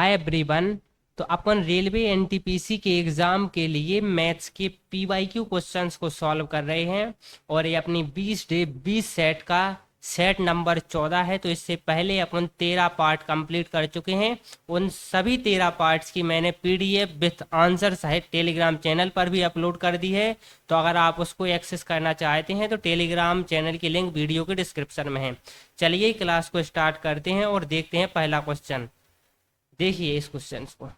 Hi everyone. तो अपन railway NTPC के exam के लिए मैथ्स के पीवाईक्यू क्वेश्चंस को सॉल्व कर रहे हैं। और ये अपनी 20 सेट का सेट नंबर 14 है। तो इससे पहले अपन 13 पार्ट कंप्लीट कर चुके हैं। उन सभी 13 पार्ट्स की मैंने पीडीएफ विथ आंसर सहित टेलीग्राम चैनल पर भी अपलोड कर दी है। तो अगर आप उसको एक्सेस करना चाहते हैं तो टेलीग्राम चैनल की लिंक वीडियो के डिस्क्रिप्शन में है। चलिए क्लास को स्टार्ट करते हैं और देखते हैं पहला क्वेश्चन। देखिए इस क्वेश्चन को।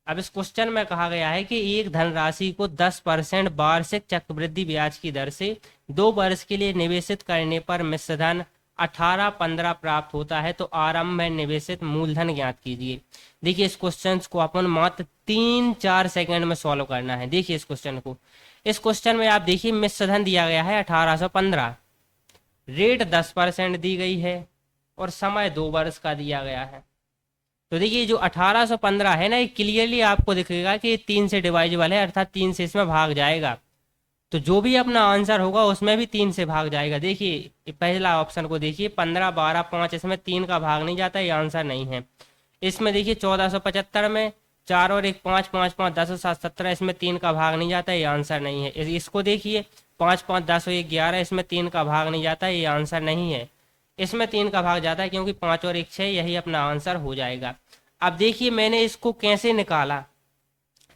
अब इस क्वेश्चन में कहा गया है कि एक धनराशि को 10% वार्षिक चक्रवृद्धि ब्याज की दर से 2 वर्ष के लिए निवेशित करने पर मिश्रधन 18-15 प्राप्त होता है। तो आरंभ में निवेशित मूलधन ज्ञात कीजिए। देखिए इस क्वेश्चन को अपन मात्र 3-4 सेकंड में सॉल्व करना है। देखिए इस क्वेश्चन को। इस क्वेश्चन में आप देखिए मिश्रधन दिया गया है 1815, रेट 10% दी गई है और समय 2 वर्ष का दिया गया है। तो देखिए जो 1815 है ना, ये क्लियरली आपको दिखेगा कि 3 से डिवाइजेबल है, अर्थात 3 से इसमें भाग जाएगा। तो जो भी अपना आंसर होगा उसमें भी 3 से भाग जाएगा। देखिए पहला ऑप्शन को देखिए, 15, 12, 5, इसमें 3 का भाग नहीं जाता, ये आंसर नहीं है। इसमें देखिए 1475 में 4 और 1 5, 5 5 10 और 7 17, इसमें 3 का भाग नहीं जाता, ये आंसर नहीं है। इसको देखिए 5 5 10 और 1 11, इसमें 3 का भाग नहीं जाता, ये आंसर नहीं है। इसमें 3 का भाग जाता है क्योंकि 5 और 1 6, यही अपना आंसर हो जाएगा। अब देखिए मैंने इसको कैसे निकाला,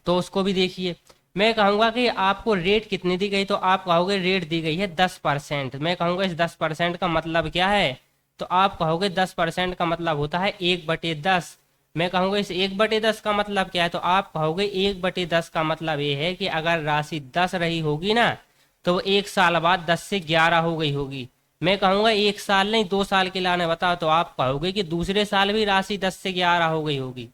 तो उसको भी देखिए। मैं कहूंगा कि आपको रेट कितनी दी गई, तो आप कहोगे रेट दी गई है 10%। मैं कहूंगा इस 10% का मतलब क्या है, तो आप कहोगे 10% का मतलब होता है 1/10। मैं कहूंगा इस 1/10 का मतलब क्या है, तो आप कहोगे 1/10 का मतलब ये है कि अगर राशि 10 रही होगी ना, तो वो 1 साल बाद 10 से 11 हो गई होगी। मैं कहूंगा 1 साल नहीं 2 साल के लाने बताओ, तो आप कहोगे कि दूसरे साल भी राशि 10 से 11 हो गई होगी।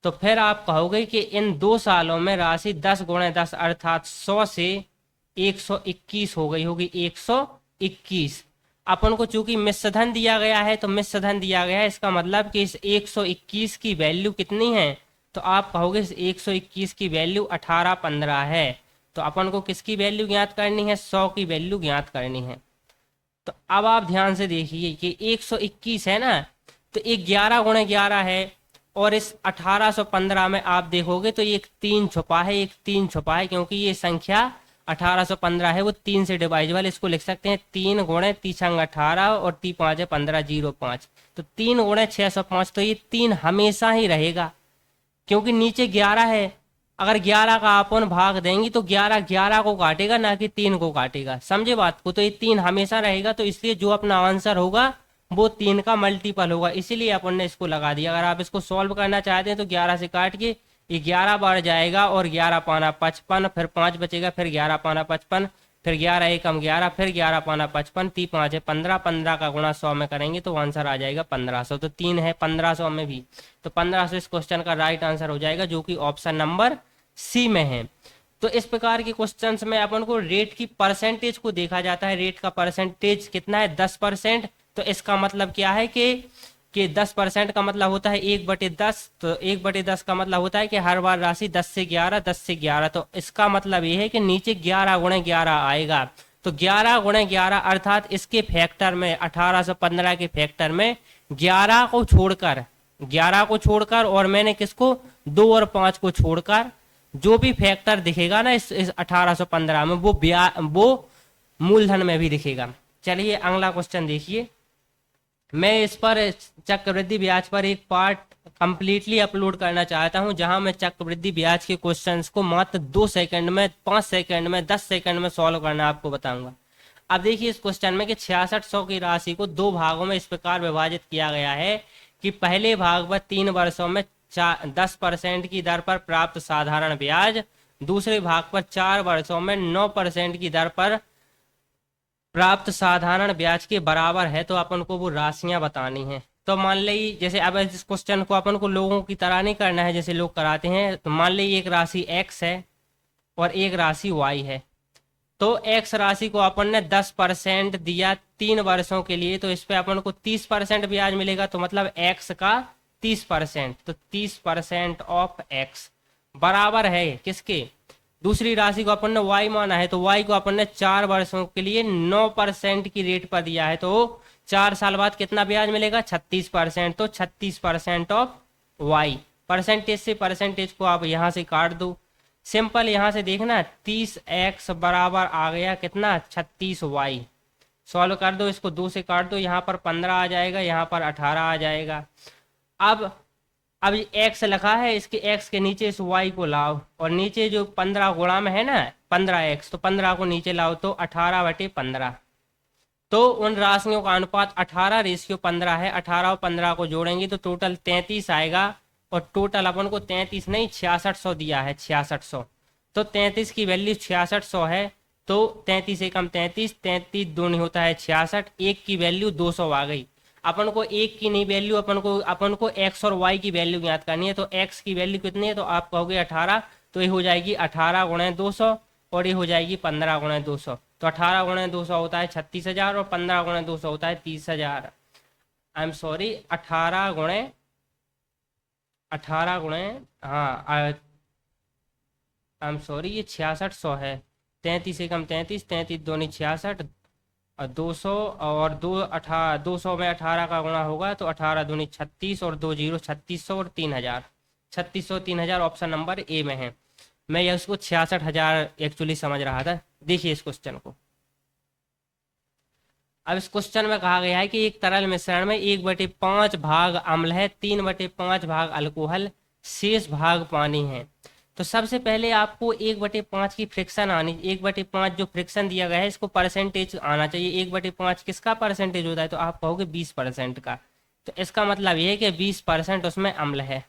तो फिर आप कहोगे कि इन 2 सालों में राशि 10 गुणे 10 अर्थात 100 से 121 हो गई होगी। 121 अपन को चूंकि मिश्रधन दिया गया है, तो मिश्रधन दिया गया है, इसका मतलब कि इस 121 की वैल्यू कितनी है, तो आप कहोगे इस 121 की वैल्यू 1815 है। तो अपन को किसकी वैल्यू ज्ञात करनी है, 100 की वैल्यू ज्ञात करनी है। तो अब आप ध्यान से देखिए कि 121 है ना, तो एक 11 गुणे 11 है, और इस 1815 में आप देखोगे तो एक 3 छुपा है, एक 3 छुपा है, क्योंकि ये संख्या 1815 है वो 3 से डिवाइजेबल। इसको लिख सकते हैं 3 गुणे 3 18 और 3 5 है 15 05। तो 3 गुणे 605, तो ये 3 हमेशा ही रहेगा क्योंकि नीचे 11 है। अगर 11 का अपन भाग देंगे तो 11 11 को काटेगा, ना कि 3 को काटेगा। समझे बात को। तो ये 3 हमेशा रहेगा, तो इसलिए जो अपना आंसर होगा वो 3 का मल्टीपल होगा, इसीलिए अपन ने इसको लगा दिया। अगर आप इसको सॉल्व करना चाहते हैं तो 11 से काट के ये 11 बार जाएगा, और 11 पाना 55, फिर 5 बचेगा, फिर 11 पाना 55, फिर 11 एकम 11, फिर 11 पाना 55, 3 5 है 15, 15 का गुणा 100 में करेंगे तो आंसर आ जाएगा 1500। तो 3 है 1500 में भी, तो 1500 इस क्वेश्चन का राइट आंसर हो जाएगा, जो कि ऑप्शन नंबर सी में है। तो इस प्रकार के क्वेश्चंस में अपन को रेट की परसेंटेज को देखा जाता है। रेट का परसेंटेज कितना है, 10%। तो इसका मतलब क्या है कि 10% का मतलब होता है 1/10। तो 1/10 का मतलब होता है कि हर बार राशि 10 से 11, 10 से 11। तो इसका मतलब ये है कि नीचे 11 गुणे 11 आएगा। तो 11 गुणे 11 अर्थात इसके फैक्टर में 1815 के फैक्टर में 11 को छोड़कर, 11 को छोड़कर, और मैंने किसको 2 और 5 को छोड़कर, जो भी फैक्टर दिखेगा ना इस 1815 में, वो मूलधन में भी दिखेगा। चलिए अगला क्वेश्चन देखिए। मैं इस पर चक्रवृद्धि ब्याज पर एक पार्ट कंप्लीटली अपलोड करना चाहता हूं, जहां मैं चक्रवृद्धि ब्याज के क्वेश्चंस को मात्र 2 सेकंड में, 5 सेकंड में, 10 सेकंड में सॉल्व करना आपको बताऊंगा। अब देखिए इस क्वेश्चन में कि 6600 की राशि को 2 भागों में इस प्रकार विभाजित किया गया है कि पहले भाग पर 3 वर्षों में 10% की दर पर प्राप्त साधारण ब्याज, दूसरे भाग पर 4 वर्षों में 9% की दर पर प्राप्त साधारण ब्याज के बराबर है। तो अपन को वो राशियां बतानी है। तो मान ली जैसे अब इस क्वेश्चन को अपन को लोगों की तरह नहीं करना है जैसे लोग कराते हैं। तो मान ली एक राशि x है और एक राशि y है। तो x राशि को अपन ने 10% दिया 3 वर्षों के लिए, तो इस पे अपन को 30% ब्याज मिलेगा। तो मतलब x का 30%, तो 30% ऑफ x बराबर है किसके, दूसरी राशि को अपन ने y माना है, तो y को अपन ने 4 वर्षों के लिए 9% की रेट पर दिया है। तो 4 साल बाद कितना ब्याज मिलेगा, 36%। तो 36% ऑफ वाई। परसेंटेज से परसेंटेज को आप यहाँ से काट दो, सिंपल यहाँ से देखना 30x बराबर आ गया कितना 36y। सॉल्व कर दो, इसको 2 से काट दो, यहाँ पर 15 आ जाएगा, यहाँ पर 18 आ जाएगा। अब x लिखा है, इसके x के नीचे इस y को लाओ और नीचे जो 15 गुणा में है ना 15x, तो 15 को नीचे लाओ तो 18/15। तो उन राशियों का अनुपात 18:15 है। 18 और 15 को जोड़ेंगे तो टोटल 33 आएगा, और टोटल अपन को 33 नहीं 6600 दिया है, 6600। तो 33 की वैल्यू 6600 है। तो 33 एकम 33, 33 दूनी होता है 66, एक की वैल्यू 200 आ गई। अपन को एक की नहीं वैल्यू, अपन को x और y की वैल्यू ज्ञात करनी है। तो x की वैल्यू कितनी है, तो आप कहोगे 18, तो ये हो जाएगी 18 गुणे 200 और ये हो जाएगी 15 गुणे 200। तो 18 गुणे 200 होता है 36,000 और 15 गुणे 200 होता है 30,000। आई एम सॉरी, 18 गुणे हाँ आई एम सॉरी, ये 6600 है। 33 एकम 33, 33 दूनी 66 और 200 और 200 में 18 का गुणा होगा तो 18 दूनी 36 और 2 जीरो 3600 और 3000। 3600 3000 ऑप्शन नंबर ए में है। मैं ये उसको 66,000 एक्चुअली समझ रहा था। देखिए इस क्वेश्चन को। अब इस क्वेश्चन में कहा गया है कि एक तरल मिश्रण में 1/5 भाग अम्ल है, 3/5 भाग अल्कोहल, शेष भाग पानी है। तो सबसे पहले आपको 1/5 की फ्रिक्शन आनी, 1/5 जो फ्रिक्शन दिया गया है इसको परसेंटेज आना चाहिए। 1/5 किसका परसेंटेज होता है, तो आप कहोगे 20% का। तो इसका मतलब ये है कि 20% उसमें अम्ल है।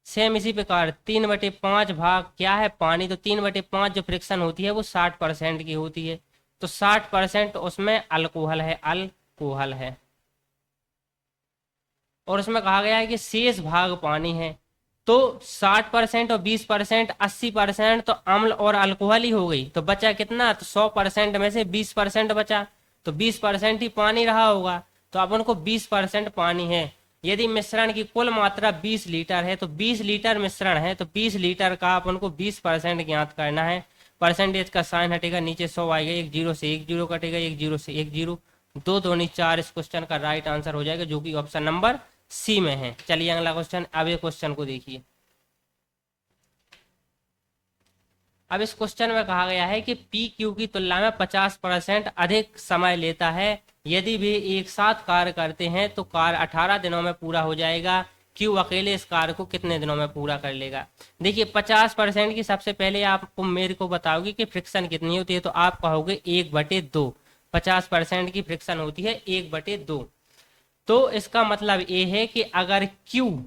सेम इसी प्रकार 3/5 भाग क्या है, पानी। तो 3/5 जो फ्रिक्शन होती है वो 60% की होती है। तो 60% उसमें अल्कोहल है, अल्कोहल है। और उसमें कहा गया है कि शेष भाग पानी है। तो 60% और 20% 80% तो अम्ल और अल्कोहल ही हो गई। तो बचा कितना, तो 100% में से 20% बचा, तो 20% ही पानी रहा होगा। तो अपन को 20% पानी है। यदि मिश्रण की कुल मात्रा 20 लीटर है तो 20 लीटर मिश्रण है, तो 20 लीटर का अपन को 20% ज्ञात करना है। परसेंटेज का साइन हटेगा, नीचे 100 आएगा, 1 0 से 1 0 कटेगा, 1 0 से 1 0, 2 दूनी 4 इस क्वेश्चन का राइट आंसर हो जाएगा, जो कि ऑप्शन नंबर सी में है। चलिए अगला क्वेश्चन। अब ये क्वेश्चन को देखिए। अब इस क्वेश्चन में कहा गया है कि पी क्यू की तुलना में 50% अधिक समय लेता है। यदि वे एक साथ कार्य करते हैं तो कार्य 18 दिनों में पूरा हो जाएगा। क्यू अकेले इस कार्य को कितने दिनों में पूरा कर लेगा। देखिए 50% की सबसे पहले आपको मेरे को बताओगे कि फ्रिक्शन कितनी होती है, तो आप कहोगे 1/2। 50% की फ्रिक्शन होती है 1/2। तो इसका मतलब ये है कि अगर क्यू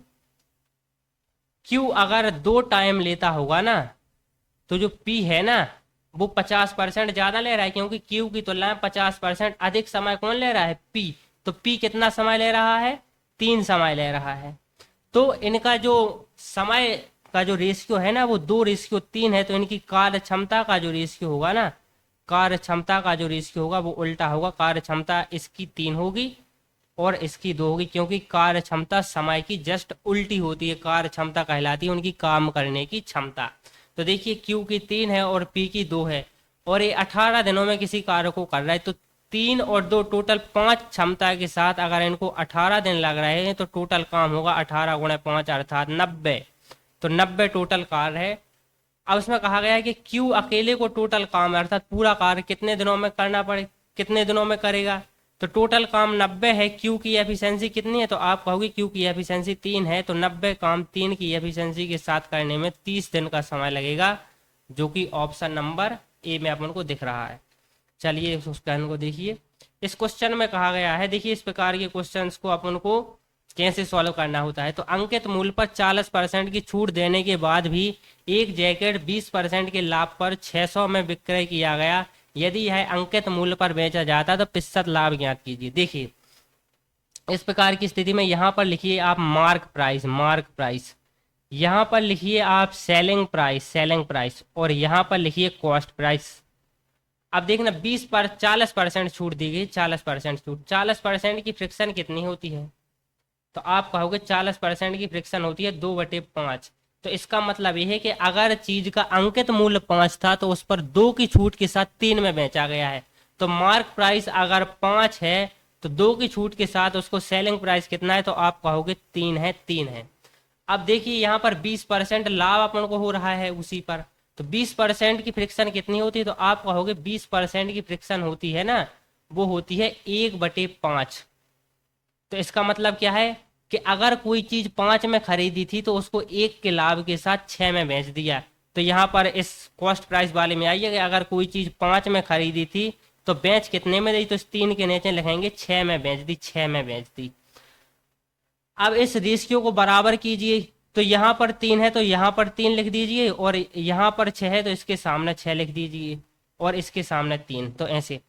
अगर 2 टाइम लेता होगा ना, तो जो P है ना वो 50% ज्यादा ले रहा है, क्योंकि Q की तुलना में 50% अधिक समय कौन ले रहा है, P। तो P कितना समय ले रहा है, 3 समय ले रहा है। तो इनका जो समय का जो रेशियो है ना वो 2:3 है। तो इनकी कार्य क्षमता का जो रेशियो होगा ना, कार्य क्षमता का जो रेशियो होगा वो उल्टा होगा। कार्य क्षमता इसकी 3 होगी और इसकी 2 होगी, क्योंकि कार्य क्षमता समय की जस्ट उल्टी होती है। कार्य क्षमता कहलाती है उनकी काम करने की क्षमता। तो देखिए Q की 3 है और P की 2 है, और ये 18 दिनों में किसी कार्य को कर रहा है। तो 3 और 2 टोटल 5 क्षमता के साथ अगर इनको 18 दिन लग रहे हैं तो टोटल काम होगा 18 गुणे 5 अर्थात 90। तो 90 टोटल कार्य है। अब इसमें कहा गया है कि Q अकेले को टोटल काम है, अर्थात पूरा कार्य कितने दिनों में करना पड़े, कितने दिनों में करेगा। तो टोटल काम 90 है। Q की एफिशिएंसी कितनी है, तो आप कहोगे Q की एफिशिएंसी 3 है। तो 90 काम 3 की एफिशिएंसी के साथ करने में 30 दिन का समय लगेगा, जो कि ऑप्शन नंबर ए में अपन को दिख रहा है। चलिए उस क्वेश्चन को देखिए। इस क्वेश्चन में कहा गया है, देखिए इस प्रकार के क्वेश्चंस को अपन को कैसे सॉल्व करना होता है। तो अंकित मूल्य पर 40% की छूट देने के बाद भी एक जैकेट 20% के लाभ पर 600 में विक्रय किया गया। यदि यह अंकित मूल्य पर बेचा जाता तो प्रतिशत लाभ ज्ञात कीजिए। देखिए इस प्रकार की स्थिति में यहाँ पर लिखिए आप मार्क प्राइस, यहाँ पर लिखिए आप सेलिंग प्राइस, और यहाँ पर लिखिए कॉस्ट प्राइस। अब देखना 20 पर 40% छूट दी गई, 40% छूट। 40% की फ्रिक्शन कितनी होती है, तो आप कहोगे 40% की फ्रिक्शन होती है 2/5। तो इसका मतलब यह है कि अगर चीज का अंकित मूल्य 5 था तो उस पर 2 की छूट के साथ 3 में बेचा गया है। तो मार्क प्राइस अगर 5 है तो 2 की छूट के साथ उसको सेलिंग प्राइस कितना है, तो आप कहोगे 3 है, 3 है। अब देखिए यहाँ पर 20% लाभ अपन को हो रहा है उसी पर, तो 20% की फ्रिक्शन कितनी होती है, तो आप कहोगे 20% की फ्रिक्शन होती है ना, वो होती है 1/5। तो इसका मतलब क्या है कि अगर कोई चीज 5 में खरीदी थी तो उसको 1 के लाभ के साथ 6 में बेच दिया। तो यहाँ पर इस कॉस्ट प्राइस वाले में आइए कि अगर कोई चीज 5 में खरीदी थी तो बेच कितने में दी, तो इस 3 के नीचे लिखेंगे 6 में बेच दी, 6 में बेच दी। अब इस रेशियो को बराबर कीजिए, तो यहाँ पर 3 है तो यहाँ पर 3 लिख दीजिए, और यहाँ पर 6 है तो इसके सामने 6 लिख दीजिए, और इसके सामने 3, तो ऐसे।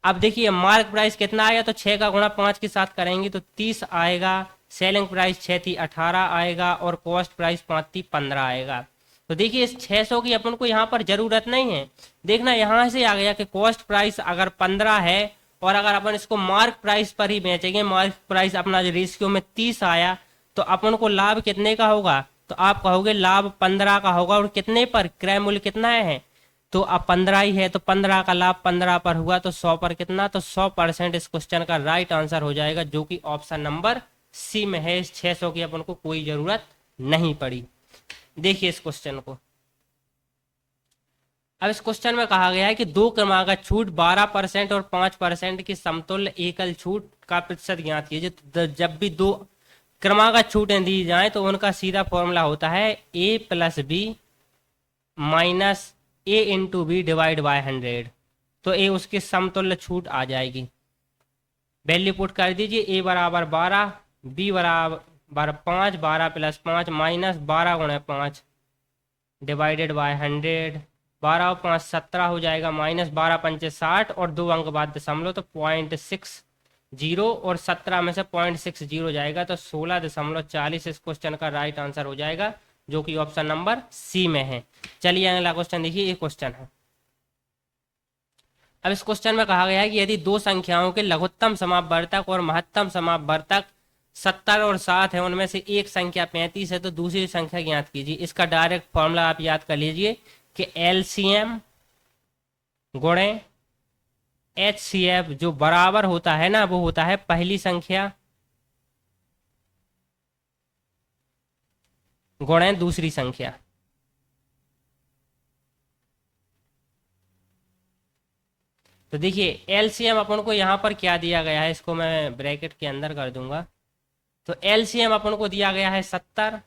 अब देखिए मार्क प्राइस कितना आया, तो 6 का गुणा 5 के साथ करेंगे तो 30 आएगा, सेलिंग प्राइस 6 थी 18 आएगा, और कॉस्ट प्राइस 5 थी 15 आएगा। तो देखिए इस 600 की अपन को यहाँ पर जरूरत नहीं है, देखना यहाँ से आ गया कि कॉस्ट प्राइस अगर 15 है और अगर अपन इसको मार्क प्राइस पर ही बेचेंगे, मार्क प्राइस अपना जो रेशियो में 30 आया, तो अपन को लाभ कितने का होगा, तो आप कहोगे लाभ 15 का होगा, और कितने पर, क्रय मूल्य कितना है, तो अब 15 ही है, तो 15 का लाभ 15 पर हुआ, तो 100 पर कितना, तो 100% इस क्वेश्चन का राइट आंसर हो जाएगा, जो कि ऑप्शन नंबर सी में है। इस 600 की अपन को कोई जरूरत नहीं पड़ी। देखिए इस क्वेश्चन को, अब इस क्वेश्चन में कहा गया है कि 2 क्रमागत छूट 12% और 5% की समतुल्य एकल छूट का प्रतिशत ज्ञात कीजिए। तो जब भी 2 क्रमागत छूटें दी जाए तो उनका सीधा फॉर्मूला होता है A+B minus A×B divide by 100। तो ए उसकी समतुल्य छूट आ जाएगी। वैल्यू पुट कर दीजिए, A बराबर 12, B बराबर 5, 12 + 5 माइनस 12 × 5 डिवाइडेड बाय 100। 12 और 5 17 हो जाएगा, माइनस 12 पंचे 60, और 2 अंक बाद दशमलव, तो 0.60, और 17 में से 0.60 जाएगा, तो 16.40 इस क्वेश्चन का राइट आंसर हो जाएगा, जो कि ऑप्शन नंबर सी में है। चलिए अगला क्वेश्चन देखिए, ये क्वेश्चन है। अब इस क्वेश्चन में कहा गया है कि यदि 2 संख्याओं के लघुत्तम समापवर्तक और महत्तम समापवर्तक 70 और 7 है, उनमें से एक संख्या 35 है, तो दूसरी संख्या ज्ञात कीजिए। इसका डायरेक्ट फॉर्मूला आप याद कर लीजिए कि LCM गुणे HCF जो बराबर होता है ना, वो होता है पहली संख्या गुणे दूसरी संख्या। तो देखिए LCM अपन को यहाँ पर क्या दिया गया है, इसको मैं ब्रैकेट के अंदर कर दूंगा। तो LCM अपन को दिया गया है 70,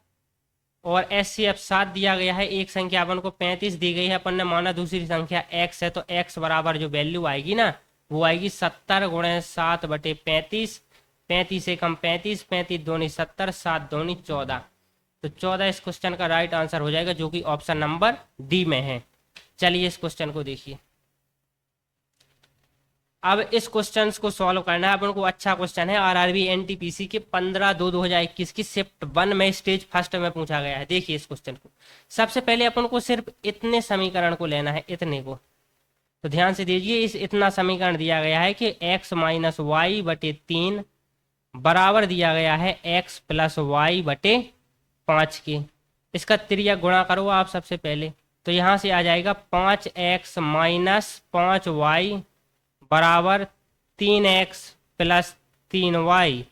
और HCF 7 दिया गया है। एक संख्या अपन को 35 दी गई है, अपन ने माना दूसरी संख्या x है, तो x बराबर जो वैल्यू आएगी ना, वो आएगी 70 × 7/35। 35 से कम 35, 35 दूनी 70, 7 दूनी 14, तो 14 इस क्वेश्चन का राइट आंसर हो जाएगा, जो कि ऑप्शन नंबर डी में है। चलिए इस क्वेश्चन को देखिए। अब इस क्वेश्चन को सॉल्व करना है अपन को। अच्छा क्वेश्चन है, आरआरबी एनटीपीसी के 15/2/2021 की शिफ्ट 1 में स्टेज फर्स्ट में पूछा गया है। देखिए इस क्वेश्चन को, सबसे पहले अपन को सिर्फ इतने समीकरण को लेना है, इतने को। तो ध्यान से दीजिए, इस इतना समीकरण दिया गया है कि x - y/3 बराबर दिया गया है x + y/5 के। इसका त्रिज्या गुणा करो आप सबसे पहले, तो यहाँ से आ जाएगा 5x - 5y बराबर 3x + 3y।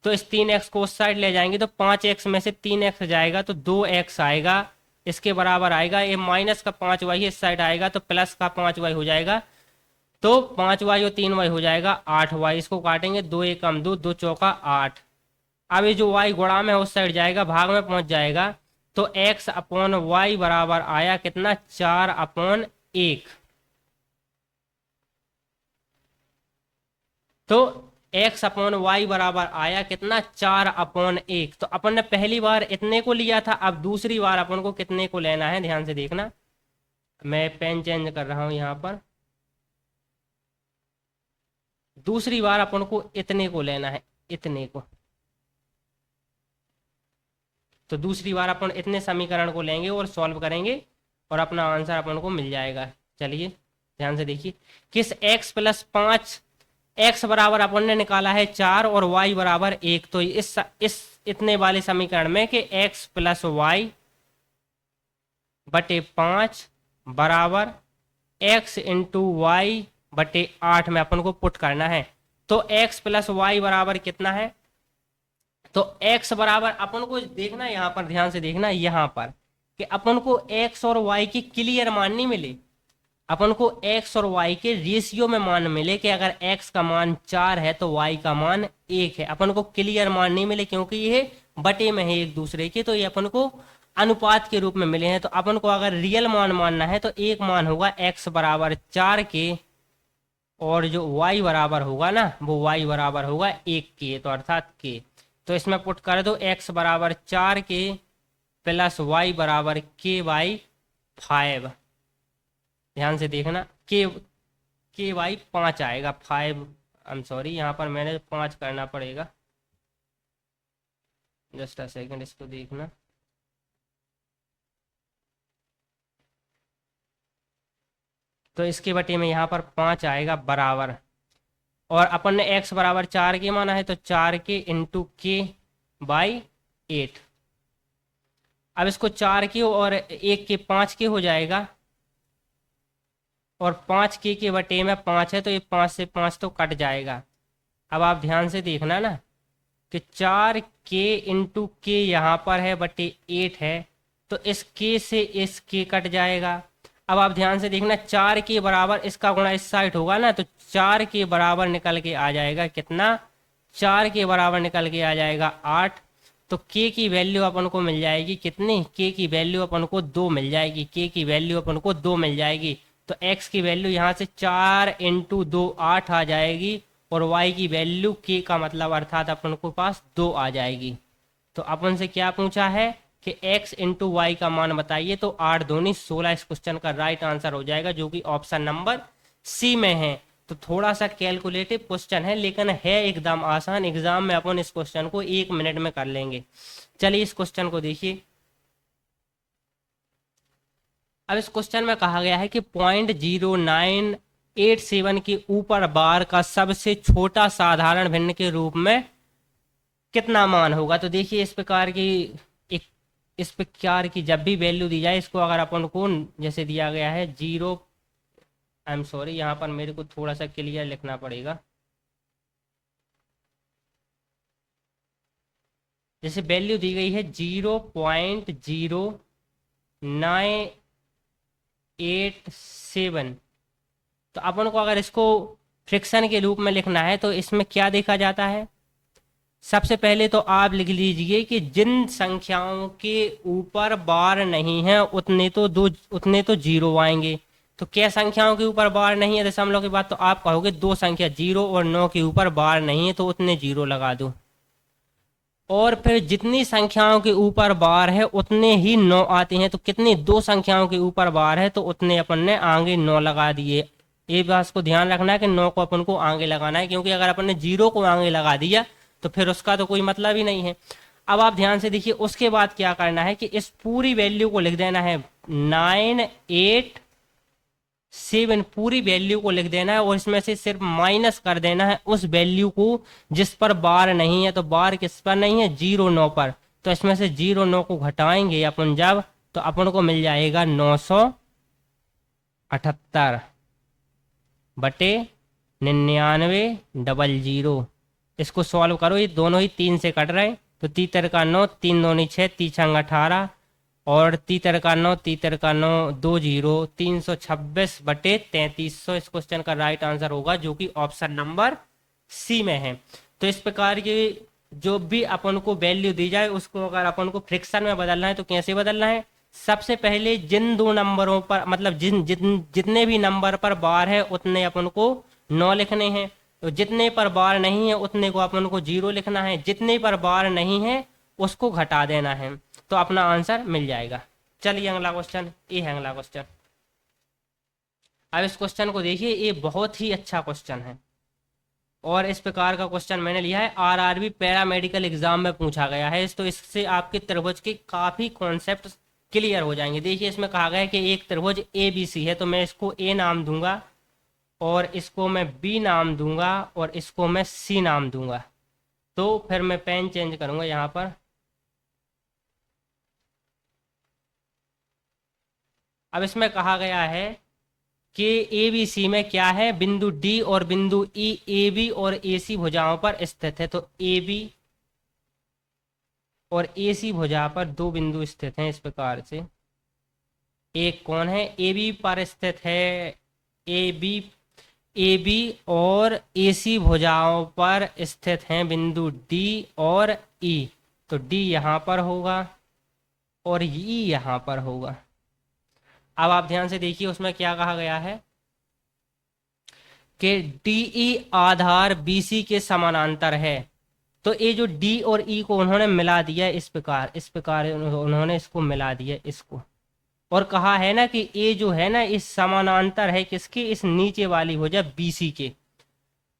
तो इस 3x को उस साइड ले जाएंगे तो 5x में से 3x जाएगा तो 2x आएगा, इसके बराबर आएगा। ये माइनस का 5y इस साइड आएगा तो प्लस का 5y हो जाएगा, तो 5y और 3y हो जाएगा 8y। इसको काटेंगे, 2 × 1 = 2, 2 चौका 8। अब ये जो y गुणा में उस साइड जाएगा, भाग में पहुंच जाएगा, तो x/y बराबर आया कितना, 4/1। तो x/y बराबर आया कितना, 4/1। तो अपन ने पहली बार इतने को लिया था, अब दूसरी बार अपन को कितने को लेना है, ध्यान से देखना। मैं पेन चेंज कर रहा हूं यहाँ पर। दूसरी बार अपन को इतने को लेना है, इतने को। तो दूसरी बार अपन इतने समीकरण को लेंगे और सॉल्व करेंगे, और अपना आंसर अपन को मिल जाएगा। चलिए ध्यान से देखिए, किस x + 5, x बराबर अपन ने निकाला है 4 और y बराबर 1। तो इस इतने वाले समीकरण में कि x + y/5 बराबर x × y/8 में अपन को पुट करना है। तो x प्लस वाई बराबर कितना है, तो x बराबर अपन को देखना, यहाँ पर ध्यान से देखना, यहाँ पर कि अपन को x और y की क्लियर मान नहीं मिले, अपन को x और y के रेशियो में मान मिले कि अगर x का मान 4 है तो y का मान 1 है। अपन को क्लियर मान नहीं मिले क्योंकि ये बटे में है एक दूसरे के, तो ये अपन को अनुपात के रूप में मिले हैं। तो अपन को अगर रियल मान मानना है तो एक मान होगा x बराबर 4 के, और जो y बराबर होगा ना वो y बराबर होगा 1 के, तो अर्थात के। तो इसमें पुट कर दो x बराबर 4 के प्लस y बराबर k बाई 5। ध्यान से देखना, के वाई 5 आएगा, 5 आई एम सॉरी, यहाँ पर मैंने 5 करना पड़ेगा, जस्ट अ सेकंड, इसको देखना। तो इसके बटे में यहाँ पर 5 आएगा बराबर, और अपन ने x बराबर 4 के माना है तो 4 के इंटू के बाई 8। अब इसको 4 के और 1 के 5 के हो जाएगा, और 5 के बटे में 5 है तो ये 5 से 5 तो कट जाएगा। अब आप ध्यान से देखना ना कि 4 के इंटू के यहाँ पर है बटे 8 है, तो इस के से इस के कट जाएगा। अब आप ध्यान से देखना, 4 के बराबर इसका गुणा इस साइड होगा ना, तो 4 के बराबर निकल के आ जाएगा कितना, 4 के बराबर निकल के आ जाएगा 8। तो के की वैल्यू अपन को मिल जाएगी कितनी, के की वैल्यू अपन को 2 मिल जाएगी, के की वैल्यू अपन को 2 मिल जाएगी। तो x की वैल्यू यहाँ से 4 इंटू 2 8 आ जाएगी, और y की वैल्यू k का मतलब अर्थात अपन को पास 2 आ जाएगी। तो अपन से क्या पूछा है कि x इंटू वाई का मान बताइए, तो 8 दूनी 16 इस क्वेश्चन का राइट आंसर हो जाएगा, जो कि ऑप्शन नंबर सी में है। तो थोड़ा सा कैलकुलेटिव क्वेश्चन है लेकिन है एकदम आसान, एग्जाम में अपन इस क्वेश्चन को 1 मिनट में कर लेंगे। चलिए इस क्वेश्चन को देखिए। अब इस क्वेश्चन में कहा गया है कि 0.0987 के ऊपर बार का सबसे छोटा साधारण भिन्न के रूप में कितना मान होगा। तो देखिए इस प्रकार की इस प्रकार की जब भी वैल्यू दी जाए, इसको अगर अपन को जैसे दिया गया है 0, आई एम सॉरी यहाँ पर मेरे को थोड़ा सा क्लियर लिखना पड़ेगा, जैसे वैल्यू दी गई है 0.0987, तो अपन को अगर इसको फ्रिक्शन के रूप में लिखना है तो इसमें क्या देखा जाता है, सबसे पहले तो आप लिख लीजिए कि जिन संख्याओं के ऊपर बार नहीं है उतने तो जीरो आएंगे। तो क्या संख्याओं के ऊपर बार नहीं है दशमलव के बाद, तो आप कहोगे 2 संख्या 0 और 9 के ऊपर बार नहीं है तो उतने 0 लगा दो। और फिर जितनी संख्याओं के ऊपर बार है उतने ही 9 आते हैं, तो कितनी 2 संख्याओं के ऊपर बार है तो उतने अपन ने आगे 9 लगा दिए। ये बात को ध्यान रखना है कि 9 को अपन को आगे लगाना है, क्योंकि अगर अपन ने 0 को आगे लगा दिया तो फिर उसका तो कोई मतलब ही नहीं है। अब आप ध्यान से देखिए, उसके बाद क्या करना है कि इस पूरी वैल्यू को लिख देना है 987, पूरी वैल्यू को लिख देना है, और इसमें से सिर्फ माइनस कर देना है उस वैल्यू को जिस पर बार नहीं है। तो बार किस पर नहीं है, 0 9 पर, तो इसमें से 0 9 को घटाएंगे अपन जब, तो अपन को मिल जाएगा 978 बटे 9900। इसको सॉल्व करो, ये दोनों ही 3 से कट रहे हैं, तो 3 का 9, 3 दूनी 6, 3 छंग 18, और 3 का 9, 3 का 9 2 0, 326 बटे 3300 इस क्वेश्चन का राइट आंसर होगा, जो कि ऑप्शन नंबर सी में है। तो इस प्रकार की जो भी अपन को वैल्यू दी जाए उसको अगर अपन को फ्रिक्शन में बदलना है तो कैसे बदलना है, सबसे पहले जिन 2 नंबरों पर मतलब जितने भी नंबर पर बार है उतने अपन को 9 लिखने हैं, तो जितने पर बार नहीं है उतने को अपन को 0 लिखना है, जितने पर बार नहीं है उसको घटा देना है, तो अपना आंसर मिल जाएगा। चलिए अगला क्वेश्चन, ये है अगला क्वेश्चन। अब इस क्वेश्चन को देखिए, ये बहुत ही अच्छा क्वेश्चन है, और इस प्रकार का क्वेश्चन मैंने लिया है, आरआरबी पैरामेडिकल एग्जाम में पूछा गया है, तो इससे आपके त्रिभुज के काफी कॉन्सेप्ट क्लियर हो जाएंगे। देखिए इसमें कहा गया है कि एक त्रिभुज ए बी सी है, तो मैं इसको ए नाम दूंगा, और इसको मैं बी नाम दूंगा, और इसको मैं सी नाम दूंगा। तो फिर मैं पेन चेंज करूंगा यहाँ पर। अब इसमें कहा गया है कि ए बी सी में क्या है, बिंदु डी और बिंदु ई ए बी और ए सी भुजाओं पर स्थित है। तो ए बी और ए सी भुजा पर दो बिंदु स्थित हैं इस प्रकार से। एक कौन है, ए बी पर स्थित है, ए बी और ए सी भुजाओं पर स्थित हैं बिंदु डी और ई। तो डी यहाँ पर होगा और ई यहाँ पर होगा। अब आप ध्यान से देखिए उसमें क्या कहा गया है कि डीई आधार बीसी के समानांतर है। तो ये जो डी और ई को उन्होंने मिला दिया इस प्रकार उन्होंने इसको मिला दिया इसको, और कहा है ना कि ये जो है ना इस समानांतर है किसके, इस नीचे वाली भुजा बीसी के।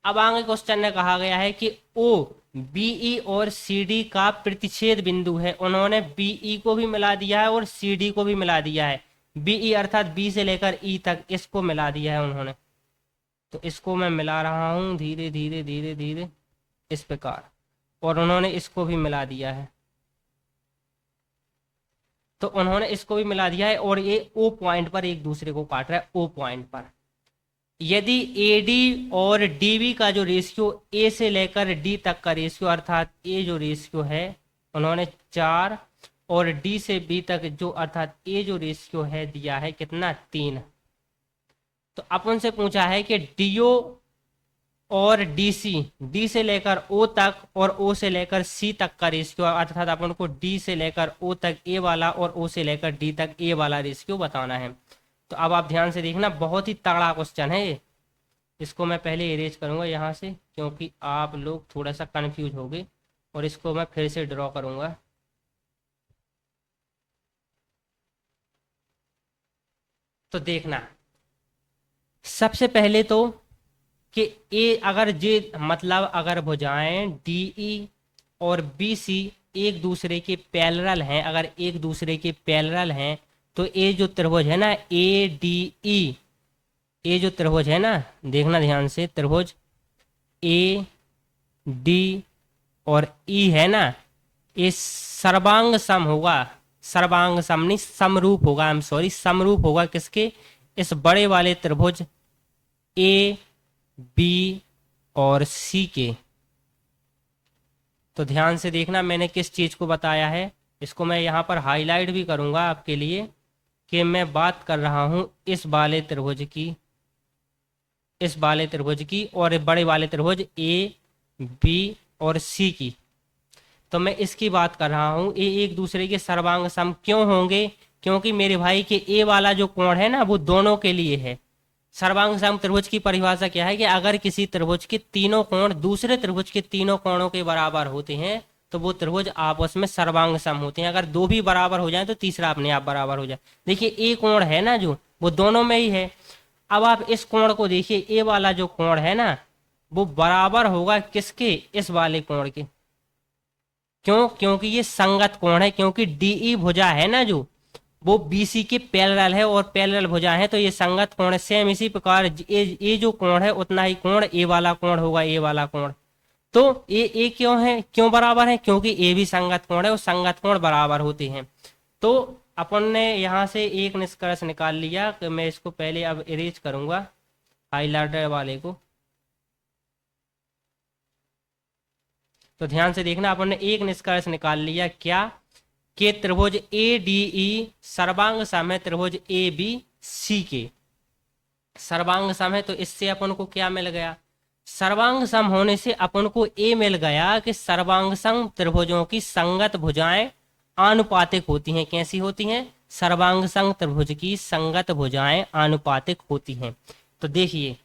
अब आगे क्वेश्चन में कहा गया है कि ओ बीई और सीडी का प्रतिच्छेद बिंदु है। उन्होंने बीई को भी मिला दिया है और सीडी को भी मिला दिया है। बीई अर्थात बी से लेकर ई तक इसको मिला दिया है उन्होंने। तो इसको मैं मिला रहा हूं धीरे धीरे धीरे धीरे इस प्रकार, और उन्होंने इसको भी मिला दिया है। तो उन्होंने इसको भी मिला दिया है और ये ओ पॉइंट पर एक दूसरे को काट रहा है, ओ पॉइंट पर। यदि ए डी और डी बी का जो रेशियो ए से लेकर डी तक का रेशियो, अर्थात ए जो रेशियो है उन्होंने 4 और डी से बी तक जो अर्थात ए जो रेशियो है दिया है कितना, 3। तो अपन से पूछा है कि डीओ और डीसी, डी से लेकर ओ तक और ओ से लेकर सी तक का रेशियो, अर्थात अपन को डी से लेकर ओ तक ए वाला और ओ से लेकर डी तक ए वाला रेशियो बताना है। तो अब आप ध्यान से देखना, बहुत ही तगड़ा क्वेश्चन है ये। इसको मैं पहले इरेज करूंगा यहाँ से क्योंकि आप लोग थोड़ा सा कंफ्यूज हो गए, और इसको मैं फिर से ड्रॉ करूंगा। तो देखना, सबसे पहले तो कि ए अगर जे मतलब अगर भुजाएं डीई और बीसी एक दूसरे के पैरेलल हैं, अगर एक दूसरे के पैरेलल हैं, तो ये जो त्रिभुज है ना ए डी ई, ये जो त्रिभुज है ना, देखना ध्यान से, त्रिभुज ए डी और ई है ना, ये सर्वांग सम होगा, सर्वांग सम नहीं समरूप होगा, आई एम सॉरी, समरूप होगा किसके, इस बड़े वाले त्रिभुज ए बी और सी के। तो ध्यान से देखना मैंने किस चीज को बताया है, इसको मैं यहाँ पर हाईलाइट भी करूंगा आपके लिए कि मैं बात कर रहा हूं इस वाले त्रिभुज की, इस वाले त्रिभुज की और बड़े वाले त्रिभुज ए बी और सी की। तो मैं इसकी बात कर रहा हूं, ये एक दूसरे के सर्वांग सम क्यों होंगे, क्योंकि मेरे भाई के ए वाला जो कोण है ना वो दोनों के लिए है। सर्वांग सम त्रिभुज की परिभाषा क्या है कि अगर किसी त्रिभुज के तीनों कोण दूसरे त्रिभुज के तीनों कोणों के बराबर होते हैं तो वो त्रिभुज आपस में सर्वांग सम होते हैं। अगर दो भी बराबर हो जाए तो तीसरा अपने आप बराबर हो जाए। देखिए ए कोण है ना जो, वो दोनों में ही है। अब आप इस कोण को देखिए, ए वाला जो कोण है ना वो बराबर होगा किसके, इस वाले कोण के। क्यों, क्योंकि ये संगत कोण है, क्योंकि डीई भुजा है ना जो वो बीसी के पैरेलल है और पैरेलल भुजा है, तो ये संगत कोण है। सेम इसी प्रकार ये जो कोण है उतना ही कोण ए वाला कोण होगा, ए वाला कोण। तो ए क्यों है, क्यों बराबर है, क्योंकि ए भी संगत कोण है और संगत कोण बराबर होते हैं। तो अपन ने यहाँ से एक निष्कर्ष निकाल लिया कि मैं इसको पहले अब इरेज करूंगा हाईलाइटर वाले को। तो ध्यान से देखना, अपन ने एक निष्कर्ष निकाल लिया क्या, कि त्रिभुज ए डी ई सर्वांग सम है त्रिभुज ए बी सी के, सर्वांग सम है। तो इससे अपन को क्या मिल गया, सर्वांग सम होने से अपन को ए मिल गया कि सर्वांग सम त्रिभुजों की संगत भुजाएं आनुपातिक होती हैं। कैसी होती हैं, सर्वांग सम त्रिभुज की संगत भुजाएं आनुपातिक होती हैं। तो देखिए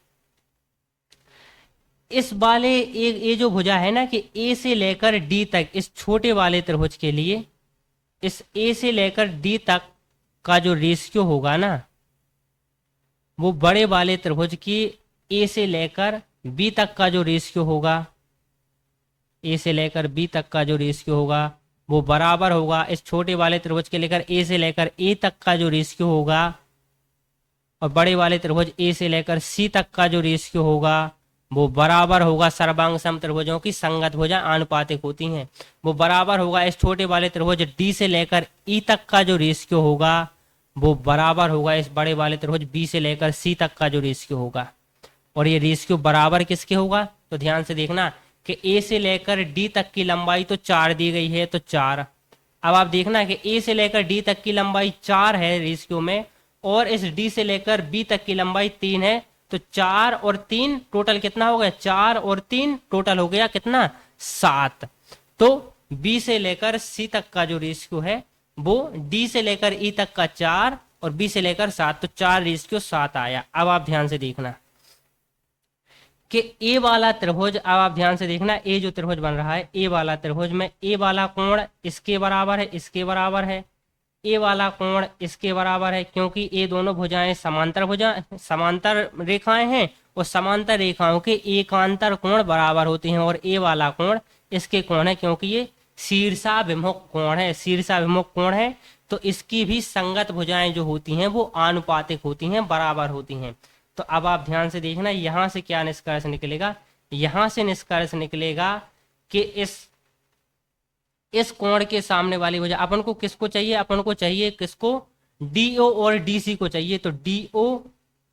इस वाले ये जो भुजा है ना कि ए से लेकर डी तक, इस छोटे वाले त्रिभुज के लिए इस ए से लेकर डी तक का जो रेशियो होगा ना वो बड़े वाले त्रिभुज की ए से लेकर बी तक का जो रेशियो होगा, ए से लेकर बी तक का जो रेशियो होगा वो बराबर होगा इस छोटे वाले त्रिभुज के लेकर ए से लेकर ए तक का जो रेशियो होगा, और बड़े वाले त्रिभुज ए से लेकर सी तक का जो रेशियो होगा वो बराबर होगा, सर्वांग सम त्रिभुजों की संगत भुजा आनुपातिक होती हैं, वो बराबर होगा इस छोटे वाले त्रिभुज डी से लेकर ई तक का जो रेशियो होगा, वो बराबर होगा इस बड़े वाले त्रिभुज बी से लेकर सी तक का जो रेशियो होगा। और ये रेशियो बराबर किसके होगा, तो ध्यान से देखना कि ए से लेकर डी तक की लंबाई तो 4 दी गई है, तो 4। अब आप देखना कि ए से लेकर डी तक की लंबाई 4 है रेशियो में, और इस डी से लेकर बी तक की लंबाई 3 है, तो 4 और 3 टोटल कितना हो गया, 4 और 3 टोटल हो गया कितना, 7। तो बी से लेकर सी तक का जो रेशियो है वो डी से लेकर ई तक का 4 और बी से लेकर 7, तो 4 रेशियो 7 आया। अब आप ध्यान से देखना कि ए वाला त्रिभुज, अब आप ध्यान से देखना, ए जो त्रिभुज बन रहा है ए वाला त्रिभुज में ए वाला कोण इसके बराबर है, इसके बराबर है, ए वाला कोण इसके बराबर है, क्योंकि ये दोनों भुजाएं समांतर रेखाएं हैं, और समांतर रेखाओं के एकांतर कोण बराबर होते हैं, और ए वाला कोण इसके कोण है, क्योंकि ये शीर्षाभिमुख कोण है, शीर्षाभिमुख कोण है, तो इसकी भी संगत भुजाएं जो होती हैं वो आनुपातिक होती हैं, बराबर होती हैं। तो अब आप ध्यान से देखना, यहां से क्या निष्कर्ष निकलेगा, यहां से निष्कर्ष निकलेगा कि इस कोण के सामने वाली भुजा अपन को किसको चाहिए, अपन को चाहिए किसको, डीओ और डीसी को चाहिए, तो डीओ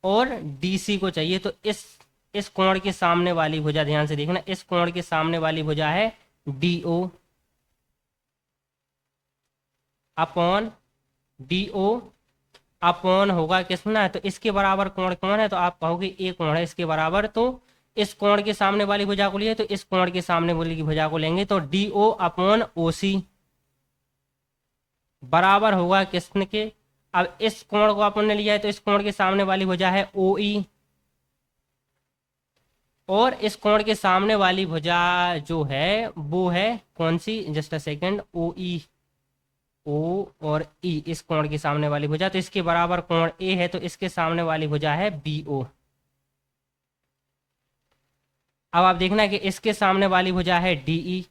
और डीसी को चाहिए। तो इस कोण के सामने वाली भुजा, ध्यान से देखना, इस कोण के सामने वाली भुजा है डीओ अपॉन डीओ अपॉन होगा किसना, तो इसके बराबर कोण कौन है, तो आप कहोगे ए कोण है इसके बराबर, तो इस कोण के सामने वाली भुजा को लिए, तो इस कोण के सामने वाली की भुजा को लेंगे, तो डी ओ अपॉन ओ सी बराबर होगा किसने के, अब इस कोण को अपन ने लिया है तो इस कोण के सामने वाली भुजा है ओ ई, और इस कोण के सामने वाली भुजा जो है वो है कौन सी, जस्ट अ सेकेंड, ओ ई, ओ और ई, इस कोण के सामने वाली भुजा, तो इसके बराबर कोण ए है, तो इसके सामने वाली भुजा है बी ओ। अब आप देखना कि इसके सामने वाली भुजा है डीई,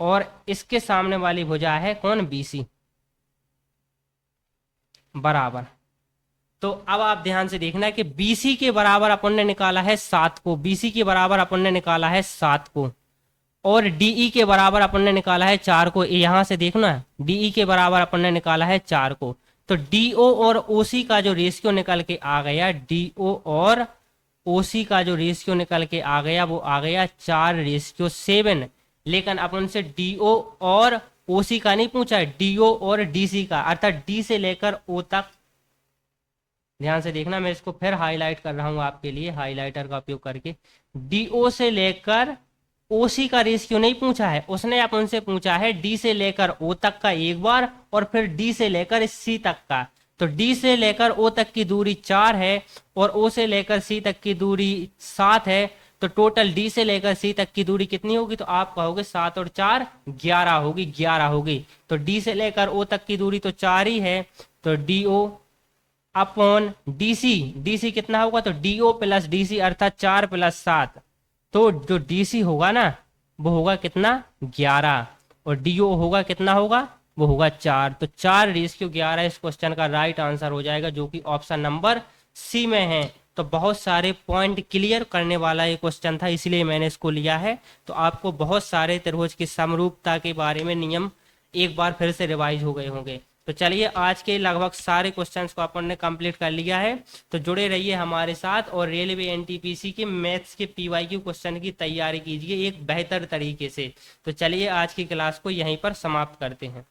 और इसके सामने वाली भुजा है कौन, बीसी बराबर। तो अब आप ध्यान से देखना कि बीसी के बराबर अपन ने निकाला है 7 को, बीसी के बराबर अपन ने निकाला है 7 को, और डीई के बराबर अपन ने निकाला है 4 को। यहां से देखना है डीई के बराबर अपन ने निकाला है 4 को, तो डीओ और ओसी का जो रेशियो निकल के आ गया, डीओ और ओसी का जो रेशियो निकल के आ गया वो आ गया 4:7। लेकिन अपन से डीओ और ओसी का नहीं पूछा है, डीओ और डीसी का, अर्थात डी से लेकर ओ तक। ध्यान से देखना, मैं इसको फिर हाईलाइट कर रहा हूं आपके लिए हाईलाइटर का उपयोग करके, डीओ से लेकर ओसी का रेशियो नहीं पूछा है, उसने अपन से पूछा है डी से लेकर ओ तक का एक बार, और फिर डी से लेकर सी तक का। तो डी से लेकर ओ तक की दूरी 4 है, और ओ से लेकर सी तक की दूरी 7 है, तो टोटल डी से लेकर सी तक की दूरी कितनी होगी, तो आप कहोगे 7 और 4 11 होगी, 11 होगी। तो डी से लेकर ओ तक की दूरी तो 4 ही है, तो D O upon DC, DC कितना होगा, तो डीओ प्लस डीसी अर्थात 4 + 7, तो जो डीसी होगा ना वो होगा कितना, 11, और डीओ होगा कितना होगा, वो होगा 4। तो 4:11 इस क्वेश्चन का राइट आंसर हो जाएगा, जो कि ऑप्शन नंबर सी में है। तो बहुत सारे पॉइंट क्लियर करने वाला ये क्वेश्चन था, इसलिए मैंने इसको लिया है। तो आपको बहुत सारे त्रिभुज की समरूपता के बारे में नियम एक बार फिर से रिवाइज हो गए होंगे। तो चलिए आज के लगभग सारे क्वेश्चंस को अपन ने कंप्लीट कर लिया है। तो जुड़े रहिए हमारे साथ, और रेलवे एनटीपीसी के मैथ्स के पीवाईक्यू क्वेश्चन की तैयारी कीजिए एक बेहतर तरीके से। तो चलिए आज की क्लास को यहीं पर समाप्त करते हैं।